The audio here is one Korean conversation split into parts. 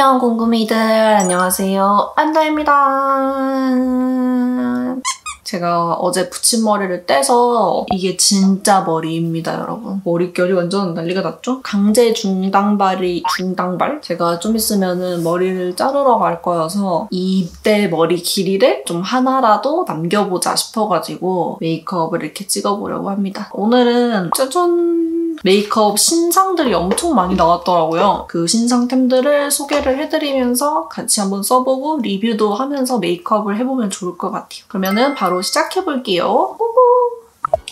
안녕 궁금이들, 안녕하세요, 안다입니다. 제가 어제 붙임머리를 떼서 이게 진짜 머리입니다, 여러분. 머릿결이 완전 난리가 났죠? 강제 중단발? 제가 좀 있으면은 머리를 자르러 갈 거여서 이때 머리 길이를 좀 하나라도 남겨보자 싶어가지고 메이크업을 이렇게 찍어보려고 합니다. 오늘은 짜잔! 메이크업 신상들이 엄청 많이 나왔더라고요. 그 신상템들을 소개를 해드리면서 같이 한번 써보고 리뷰도 하면서 메이크업을 해보면 좋을 것 같아요. 그러면은 바로 시작해볼게요.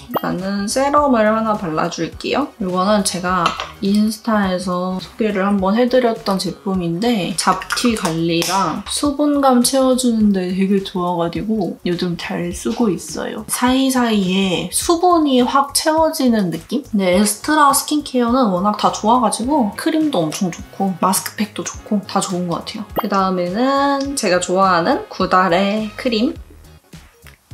일단은 세럼을 하나 발라줄게요. 이거는 제가 인스타에서 소개를 한번 해드렸던 제품인데 잡티 관리랑 수분감 채워주는데 되게 좋아가지고 요즘 잘 쓰고 있어요. 사이사이에 수분이 확 채워지는 느낌? 근데 에스트라 스킨케어는 워낙 다 좋아가지고 크림도 엄청 좋고 마스크팩도 좋고 다 좋은 것 같아요. 그 다음에는 제가 좋아하는 구달의 크림.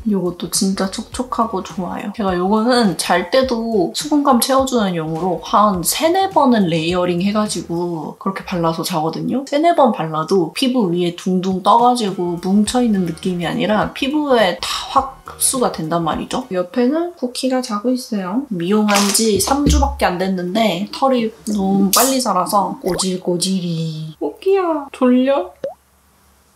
이것도 진짜 촉촉하고 좋아요. 제가 이거는 잘 때도 수분감 채워주는 용으로 한 3-4번은 레이어링 해가지고 그렇게 발라서 자거든요. 3-4번 발라도 피부 위에 둥둥 떠가지고 뭉쳐있는 느낌이 아니라 피부에 다 확 흡수가 된단 말이죠. 옆에는 쿠키가 자고 있어요. 미용한 지 3주밖에 안 됐는데 털이 너무 빨리 자라서 꼬질꼬질이. 쿠키야, 졸려?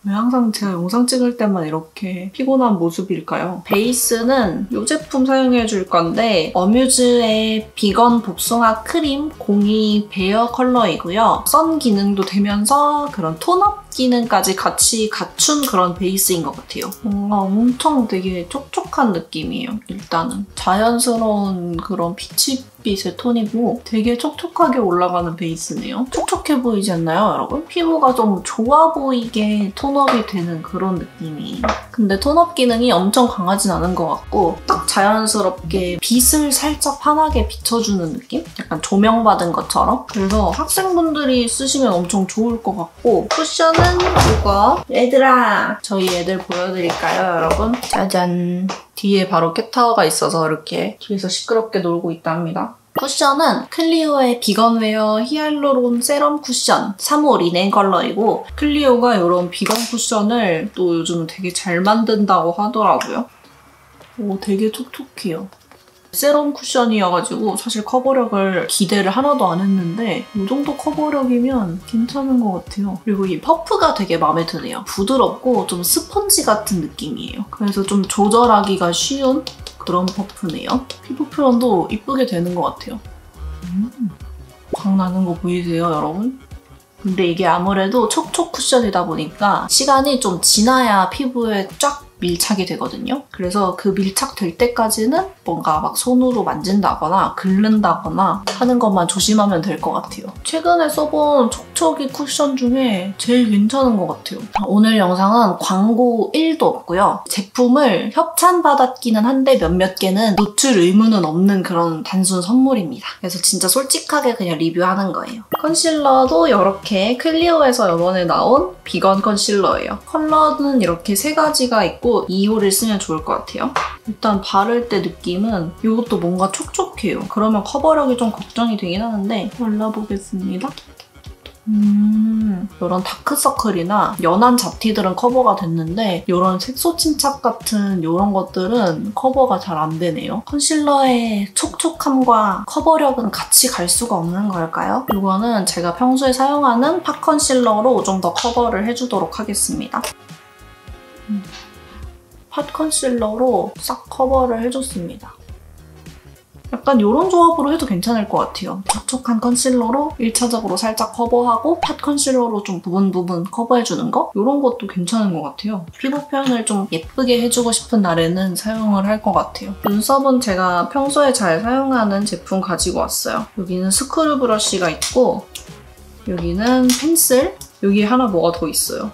왜 항상 제가 영상 찍을 때만 이렇게 피곤한 모습일까요? 베이스는 이 제품 사용해줄 건데 어뮤즈의 비건 복숭아 크림 02 베어 컬러이고요. 선 기능도 되면서 그런 톤업 기능까지 같이 갖춘 그런 베이스인 것 같아요. 뭔가 엄청 되게 촉촉한 느낌이에요. 일단은 자연스러운 그런 피치빛의 톤이고 되게 촉촉하게 올라가는 베이스네요. 촉촉해 보이지 않나요, 여러분? 피부가 좀 좋아 보이게 톤업이 되는 그런 느낌이에요. 근데 톤업 기능이 엄청 강하진 않은 것 같고 딱 자연스럽게 빛을 살짝 환하게 비춰주는 느낌? 약간 조명받은 것처럼? 그래서 학생분들이 쓰시면 엄청 좋을 것 같고 쿠션은 이거. 얘들아! 저희 애들 보여드릴까요, 여러분? 짜잔! 뒤에 바로 캣타워가 있어서 이렇게 뒤에서 시끄럽게 놀고 있답니다. 쿠션은 클리오의 비건웨어 히알루론 세럼 쿠션 3호 리넨 컬러이고 클리오가 이런 비건 쿠션을 또 요즘 되게 잘 만든다고 하더라고요. 오, 되게 촉촉해요. 세럼 쿠션이어가지고 사실 커버력을 기대를 하나도 안 했는데 이 정도 커버력이면 괜찮은 것 같아요. 그리고 이 퍼프가 되게 마음에 드네요. 부드럽고 좀 스펀지 같은 느낌이에요. 그래서 좀 조절하기가 쉬운 그런 퍼프네요. 피부 표현도 이쁘게 되는 것 같아요. 광 나는 거 보이세요, 여러분? 근데 이게 아무래도 촉촉 쿠션이다 보니까 시간이 좀 지나야 피부에 쫙 밀착이 되거든요. 그래서 그 밀착될 때까지는 뭔가 막 손으로 만진다거나 긁는다거나 하는 것만 조심하면 될 것 같아요. 최근에 써본 촉촉이 쿠션 중에 제일 괜찮은 것 같아요. 오늘 영상은 광고 1도 없고요. 제품을 협찬받았기는 한데 몇몇 개는 노출 의무는 없는 그런 단순 선물입니다. 그래서 진짜 솔직하게 그냥 리뷰하는 거예요. 컨실러도 이렇게 클리오에서 이번에 나온 비건 컨실러예요. 컬러는 이렇게 3가지가 있고 2호를 쓰면 좋을 것 같아요. 일단 바를 때 느낌은 이것도 뭔가 촉촉해요. 그러면 커버력이 좀 걱정이 되긴 하는데 발라보겠습니다. 이런 다크서클이나 연한 잡티들은 커버가 됐는데 이런 색소 침착 같은 이런 것들은 커버가 잘 안 되네요. 컨실러의 촉촉함과 커버력은 같이 갈 수가 없는 걸까요? 이거는 제가 평소에 사용하는 팟 컨실러로 좀 더 커버를 해주도록 하겠습니다. 팟 컨실러로 싹 커버를 해줬습니다. 약간 이런 조합으로 해도 괜찮을 것 같아요. 촉촉한 컨실러로 1차적으로 살짝 커버하고 팟 컨실러로 좀 부분 커버해주는 거? 이런 것도 괜찮은 것 같아요. 피부 표현을 좀 예쁘게 해주고 싶은 날에는 사용을 할 것 같아요. 눈썹은 제가 평소에 잘 사용하는 제품 가지고 왔어요. 여기는 스크류 브러쉬가 있고 여기는 펜슬, 여기 하나 뭐가 더 있어요.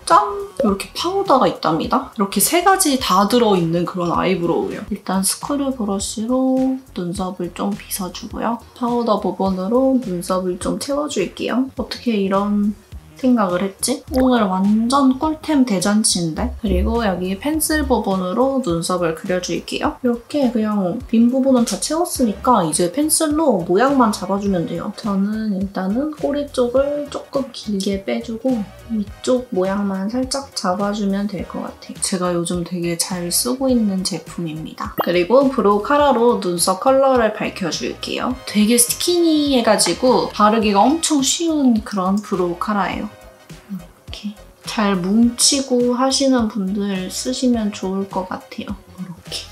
짠! 이렇게 파우더가 있답니다. 이렇게 3가지 다 들어있는 그런 아이브로우예요. 일단 스크류 브러쉬로 눈썹을 좀 빗어주고요. 파우더 부분으로 눈썹을 좀 채워줄게요. 어떻게 이런 생각을 했지? 오늘 완전 꿀템 대잔치인데? 그리고 여기 펜슬 부분으로 눈썹을 그려줄게요. 이렇게 그냥 빈 부분은 다 채웠으니까 이제 펜슬로 모양만 잡아주면 돼요. 저는 일단은 꼬리 쪽을 조금 길게 빼주고 위쪽 모양만 살짝 잡아주면 될 것 같아요. 제가 요즘 되게 잘 쓰고 있는 제품입니다. 그리고 브로우 카라로 눈썹 컬러를 밝혀줄게요. 되게 스키니해가지고 바르기가 엄청 쉬운 그런 브로우 카라예요. 이렇게 잘 뭉치고 하시는 분들 쓰시면 좋을 것 같아요. 이렇게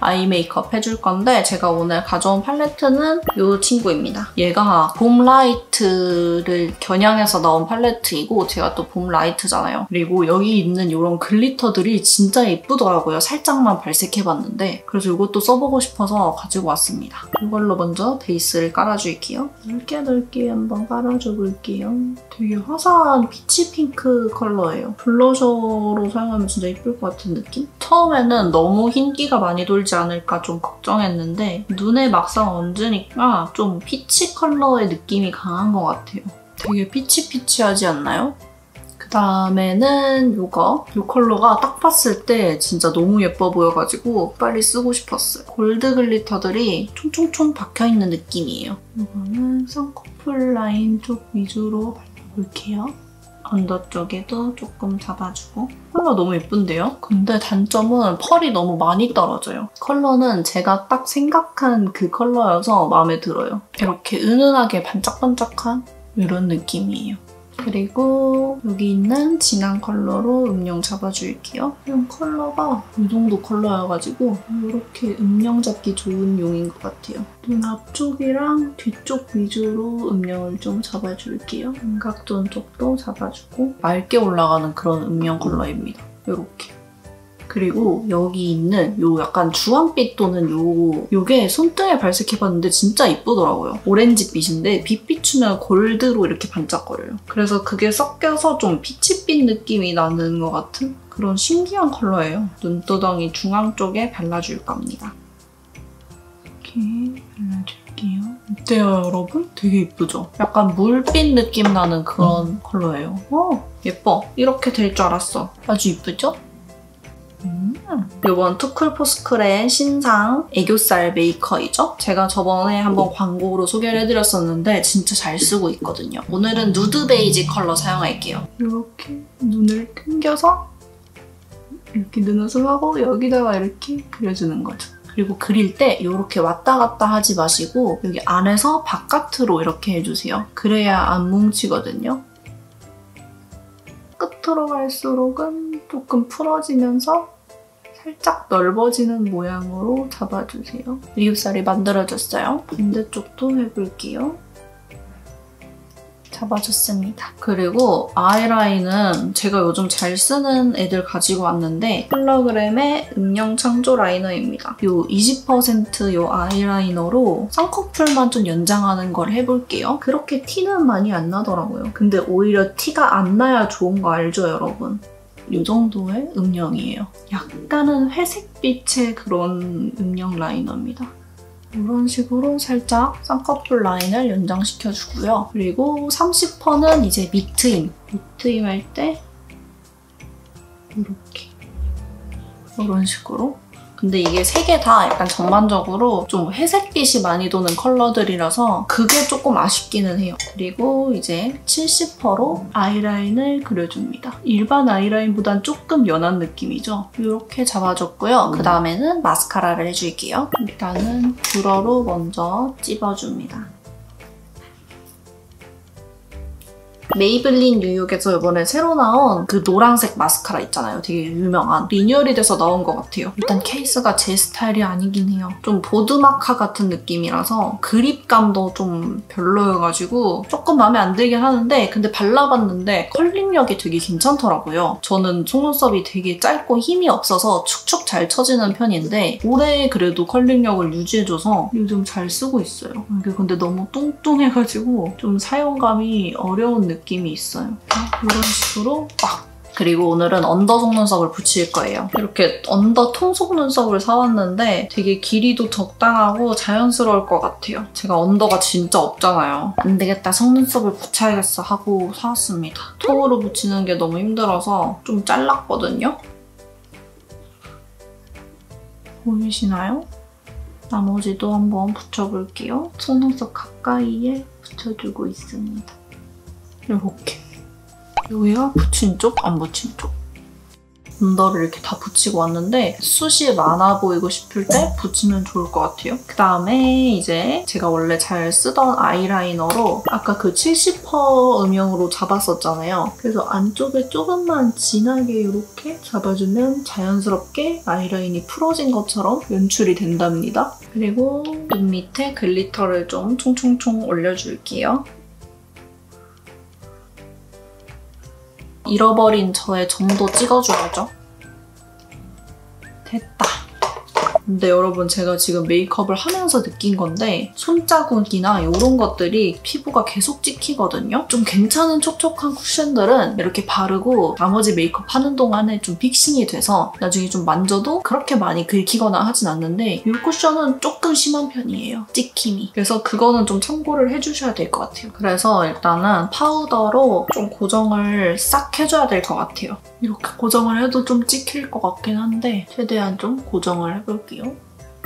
아이 메이크업 해줄 건데 제가 오늘 가져온 팔레트는 이 친구입니다. 얘가 봄 라이트를 겨냥해서 나온 팔레트이고 제가 또 봄 라이트잖아요. 그리고 여기 있는 이런 글리터들이 진짜 예쁘더라고요. 살짝만 발색해봤는데 그래서 이것도 써보고 싶어서 가지고 왔습니다. 이걸로 먼저 베이스를 깔아줄게요. 넓게 한번 깔아줘 볼게요. 되게 화사한 피치 핑크 컬러예요. 블러셔로 사용하면 진짜 예쁠 것 같은 느낌? 처음에는 너무 흰기가 많이 돌지 않을까 좀 걱정했는데 눈에 막상 얹으니까 좀 피치 컬러의 느낌이 강한 것 같아요. 되게 피치피치하지 않나요? 그다음에는 이 컬러가 딱 봤을 때 진짜 너무 예뻐 보여가지고 빨리 쓰고 싶었어요. 골드 글리터들이 총총총 박혀있는 느낌이에요. 이거는 쌍꺼풀 라인 쪽 위주로 발라볼게요. 언더 쪽에도 조금 잡아주고 컬러 너무 예쁜데요? 근데 단점은 펄이 너무 많이 떨어져요. 컬러는 제가 딱 생각한 그 컬러여서 마음에 들어요. 이렇게 은은하게 반짝반짝한 이런 느낌이에요. 그리고 여기 있는 진한 컬러로 음영 잡아줄게요. 이 컬러가 이 정도 컬러여가지고 이렇게 음영 잡기 좋은 용인 것 같아요. 눈 앞쪽이랑 뒤쪽 위주로 음영을 좀 잡아줄게요. 윤곽존 쪽도 잡아주고 맑게 올라가는 그런 음영 컬러입니다. 이렇게. 그리고 여기 있는 요 약간 주황빛 또는 요게 손등에 발색해봤는데 진짜 이쁘더라고요. 오렌지빛인데 빛 비추면 골드로 이렇게 반짝거려요. 그래서 그게 섞여서 좀 피치빛 느낌이 나는 것 같은 그런 신기한 컬러예요. 눈두덩이 중앙 쪽에 발라줄 겁니다. 이렇게 발라줄게요. 어때요, 여러분? 되게 예쁘죠? 약간 물빛 느낌 나는 그런 컬러예요. 예뻐. 이렇게 될 줄 알았어. 아주 예쁘죠? 이번 투쿨포스쿨의 신상 애교살 메이커이죠? 제가 저번에 한번 광고로 소개를 해드렸었는데 진짜 잘 쓰고 있거든요. 오늘은 누드 베이지 컬러 사용할게요. 이렇게 눈을 튕겨서 이렇게 눈웃음 하고 여기다가 이렇게 그려주는 거죠. 그리고 그릴 때 이렇게 왔다 갔다 하지 마시고 여기 안에서 바깥으로 이렇게 해주세요. 그래야 안 뭉치거든요. 끝으로 갈수록은 조금 풀어지면서 살짝 넓어지는 모양으로 잡아주세요. 애교살이 만들어졌어요. 반대쪽도 해볼게요. 잡아줬습니다. 그리고 아이라인은 제가 요즘 잘 쓰는 애들 가지고 왔는데 홀로그램의 음영 창조 라이너입니다. 요 20% 요 아이라이너로 쌍꺼풀만 좀 연장하는 걸 해볼게요. 그렇게 티는 많이 안 나더라고요. 근데 오히려 티가 안 나야 좋은 거 알죠, 여러분? 이 정도의 음영이에요. 약간은 회색빛의 그런 음영 라이너입니다. 이런 식으로 살짝 쌍꺼풀 라인을 연장시켜주고요. 그리고 30%는 이제 미트임. 미트임 할 때 이렇게 이런 식으로. 근데 이게 세 개 다 약간 전반적으로 좀 회색빛이 많이 도는 컬러들이라서 그게 조금 아쉽기는 해요. 그리고 이제 70%로 아이라인을 그려줍니다. 일반 아이라인보단 조금 연한 느낌이죠. 이렇게 잡아줬고요. 그 다음에는 마스카라를 해줄게요. 일단은 브러로 먼저 찝어줍니다. 메이블린 뉴욕에서 이번에 새로 나온 그 노란색 마스카라 있잖아요. 되게 유명한. 리뉴얼이 돼서 나온 것 같아요. 일단 케이스가 제 스타일이 아니긴 해요. 좀 보드마카 같은 느낌이라서 그립감도 좀 별로여가지고 조금 마음에 안 들긴 하는데 근데 발라봤는데 컬링력이 되게 괜찮더라고요. 저는 속눈썹이 되게 짧고 힘이 없어서 축축 잘 처지는 편인데 오래 그래도 컬링력을 유지해줘서 요즘 잘 쓰고 있어요. 이게 근데 너무 뚱뚱해가지고 좀 사용감이 어려운 느낌이 있어요. 이런 식으로 막 그리고 오늘은 언더 속눈썹을 붙일 거예요. 이렇게 언더 통 속눈썹을 사왔는데 되게 길이도 적당하고 자연스러울 것 같아요. 제가 언더가 진짜 없잖아요. 안 되겠다, 속눈썹을 붙여야겠어 하고 사왔습니다. 통으로 붙이는 게 너무 힘들어서 좀 잘랐거든요. 보이시나요? 나머지도 한번 붙여볼게요. 속눈썹 가까이에 붙여주고 있습니다. 이렇게. 여기가 붙인 쪽, 안 붙인 쪽. 언더를 이렇게 다 붙이고 왔는데 숱이 많아 보이고 싶을 때 붙이면 좋을 것 같아요. 그다음에 이제 제가 원래 잘 쓰던 아이라이너로 아까 그 70% 음영으로 잡았었잖아요. 그래서 안쪽에 조금만 진하게 이렇게 잡아주면 자연스럽게 아이라인이 풀어진 것처럼 연출이 된답니다. 그리고 눈 밑에 글리터를 좀 총총총 올려줄게요. 잃어버린 저의 점도 찍어줘야죠. 됐다. 근데 여러분, 제가 지금 메이크업을 하면서 느낀 건데 손자국이나 이런 것들이 피부가 계속 찍히거든요. 좀 괜찮은 촉촉한 쿠션들은 이렇게 바르고 나머지 메이크업 하는 동안에 좀 픽싱이 돼서 나중에 좀 만져도 그렇게 많이 긁히거나 하진 않는데 이 쿠션은 조금 심한 편이에요, 찍힘이. 그래서 그거는 좀 참고를 해주셔야 될 것 같아요. 그래서 일단은 파우더로 좀 고정을 싹 해줘야 될 것 같아요. 이렇게 고정을 해도 좀 찍힐 것 같긴 한데 최대한 좀 고정을 해볼게요.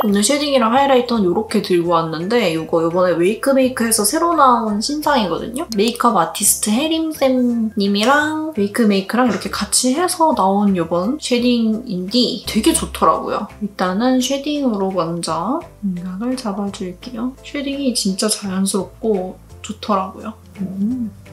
오늘 쉐딩이랑 하이라이터는 이렇게 들고 왔는데 이거 이번에 웨이크메이크에서 새로 나온 신상이거든요. 메이크업 아티스트 혜림쌤님이랑 웨이크메이크랑 이렇게 같이 해서 나온 이번 쉐딩인데 되게 좋더라고요. 일단은 쉐딩으로 먼저 음각을 잡아줄게요. 쉐딩이 진짜 자연스럽고 좋더라고요.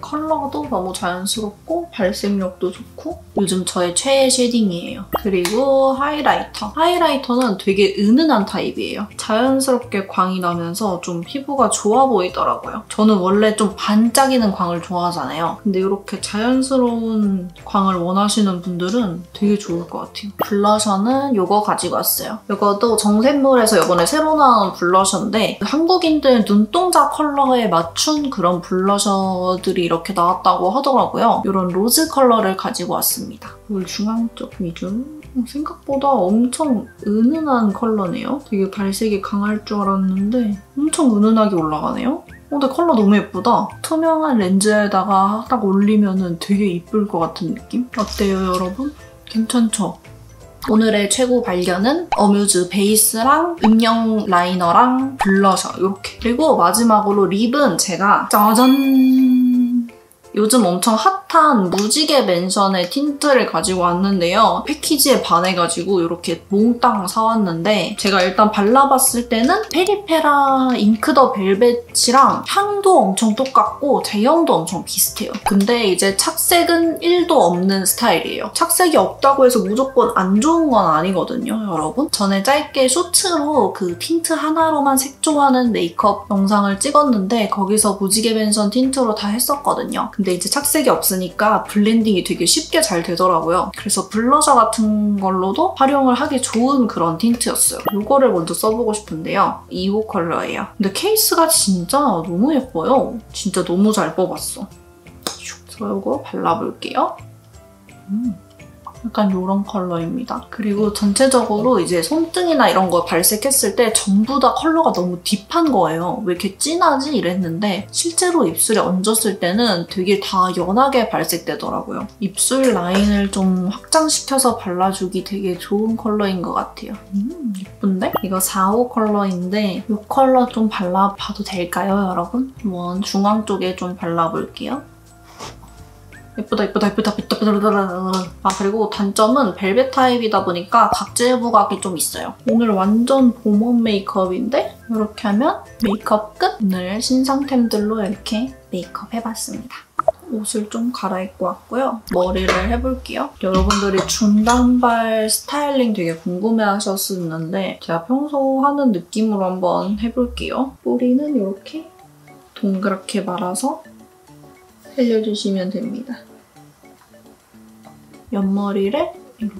컬러도 너무 자연스럽고 발색력도 좋고 요즘 저의 최애 쉐딩이에요. 그리고 하이라이터. 하이라이터는 되게 은은한 타입이에요. 자연스럽게 광이 나면서 좀 피부가 좋아 보이더라고요. 저는 원래 좀 반짝이는 광을 좋아하잖아요. 근데 이렇게 자연스러운 광을 원하시는 분들은 되게 좋을 것 같아요. 블러셔는 이거 가지고 왔어요. 이것도 정샘물에서 이번에 새로 나온 블러셔인데 한국인들 눈동자 컬러에 맞춘 그런 블러셔들이 이렇게 나왔다고 하더라고요. 이런 로즈 컬러를 가지고 왔습니다. 물 중앙 쪽 위주. 생각보다 엄청 은은한 컬러네요. 되게 발색이 강할 줄 알았는데 엄청 은은하게 올라가네요. 근데 컬러 너무 예쁘다. 투명한 렌즈에다가 딱 올리면 되게 이쁠 것 같은 느낌? 어때요, 여러분? 괜찮죠? 오늘의 최고 발견은 어뮤즈 베이스랑 음영 라이너랑 블러셔 이렇게. 그리고 마지막으로 립은 제가 짜잔! 요즘 엄청 핫한 무지개 맨션의 틴트를 가지고 왔는데요. 패키지에 반해가지고 이렇게 몽땅 사왔는데 제가 일단 발라봤을 때는 페리페라 잉크 더 벨벳이랑 향도 엄청 똑같고 제형도 엄청 비슷해요. 근데 이제 착색은 1도 없는 스타일이에요. 착색이 없다고 해서 무조건 안 좋은 건 아니거든요, 여러분. 전에 짧게 쇼츠로 그 틴트 하나로만 색조하는 메이크업 영상을 찍었는데 거기서 무지개 맨션 틴트로 다 했었거든요. 근데 이제 착색이 없으니까 블렌딩이 되게 쉽게 잘 되더라고요. 그래서 블러셔 같은 걸로도 활용을 하기 좋은 그런 틴트였어요. 이거를 먼저 써보고 싶은데요. 2호 컬러예요. 근데 케이스가 진짜 너무 예뻐요. 진짜 너무 잘 뽑았어. 그래서 이거 발라볼게요. 약간 이런 컬러입니다. 그리고 전체적으로 이제 손등이나 이런 거 발색했을 때 전부 다 컬러가 너무 딥한 거예요. 왜 이렇게 진하지? 이랬는데 실제로 입술에 얹었을 때는 되게 다 연하게 발색되더라고요. 입술 라인을 좀 확장시켜서 발라주기 되게 좋은 컬러인 것 같아요. 예쁜데? 이거 4호 컬러인데 이 컬러 좀 발라봐도 될까요, 여러분? 한번 중앙 쪽에 좀 발라볼게요. 예쁘다. 아, 그리고 단점은 벨벳 타입이다 보니까 각질 부각이 좀 있어요. 오늘 완전 봄웜 메이크업인데 이렇게 하면 메이크업 끝! 오늘 신상템들로 이렇게 메이크업 해봤습니다. 옷을 좀 갈아입고 왔고요. 머리를 해볼게요. 여러분들이 중단발 스타일링 되게 궁금해하셨었는데 제가 평소 하는 느낌으로 한번 해볼게요. 뿌리는 이렇게 동그랗게 말아서 살려주시면 됩니다. 옆머리를 이렇게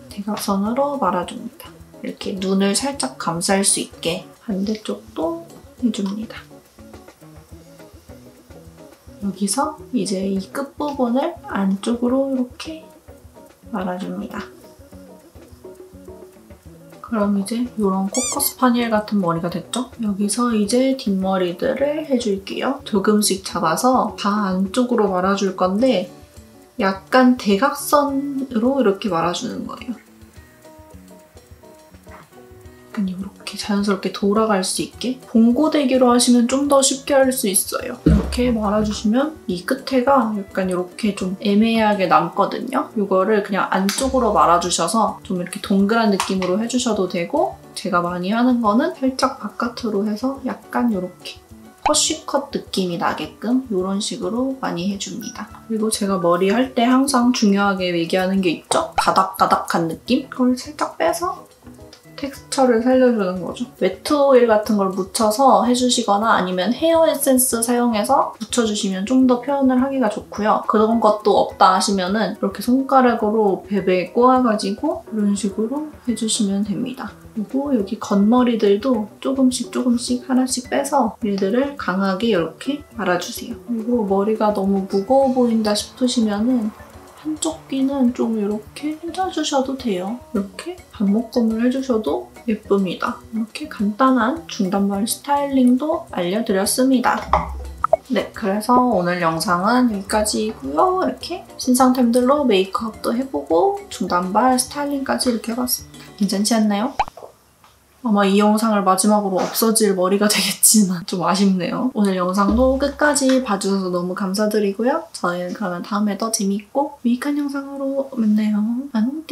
대각선으로 말아줍니다. 이렇게 눈을 살짝 감쌀 수 있게 반대쪽도 해줍니다. 여기서 이제 이 끝부분을 안쪽으로 이렇게 말아줍니다. 그럼 이제 이런 코코 스파니엘 같은 머리가 됐죠? 여기서 이제 뒷머리들을 해줄게요. 조금씩 잡아서 다 안쪽으로 말아줄 건데 약간 대각선으로 이렇게 말아주는 거예요. 약간 이렇게 자연스럽게 돌아갈 수 있게 봉고데기로 하시면 좀 더 쉽게 할 수 있어요. 이렇게 말아주시면 이 끝에가 약간 이렇게 좀 애매하게 남거든요. 이거를 그냥 안쪽으로 말아주셔서 좀 이렇게 동그란 느낌으로 해주셔도 되고 제가 많이 하는 거는 살짝 바깥으로 해서 약간 이렇게 허쉬컷 느낌이 나게끔 이런 식으로 많이 해줍니다. 그리고 제가 머리 할 때 항상 중요하게 얘기하는 게 있죠? 가닥가닥한 느낌? 그걸 살짝 빼서 텍스처를 살려주는 거죠. 웨트 오일 같은 걸 묻혀서 해주시거나 아니면 헤어 에센스 사용해서 묻혀주시면 좀 더 표현을 하기가 좋고요. 그런 것도 없다 하시면은 이렇게 손가락으로 베베 꼬아가지고 이런 식으로 해주시면 됩니다. 그리고 여기 겉머리들도 조금씩 하나씩 빼서 얘들을 강하게 이렇게 말아주세요. 그리고 머리가 너무 무거워 보인다 싶으시면은 한쪽 귀는 좀 이렇게 해줘주셔도 돼요. 이렇게 반묶음을 해주셔도 예쁩니다. 이렇게 간단한 중단머리 스타일링도 알려드렸습니다. 네, 그래서 오늘 영상은 여기까지고요. 이렇게 신상템들로 메이크업도 해보고 중단발 스타일링까지 이렇게 해봤습니다. 괜찮지 않나요? 아마 이 영상을 마지막으로 없어질 머리가 되겠지만 좀 아쉽네요. 오늘 영상도 끝까지 봐주셔서 너무 감사드리고요. 저희는 그러면 다음에 더 재밌고 유익한 영상으로 만나요. 안녕.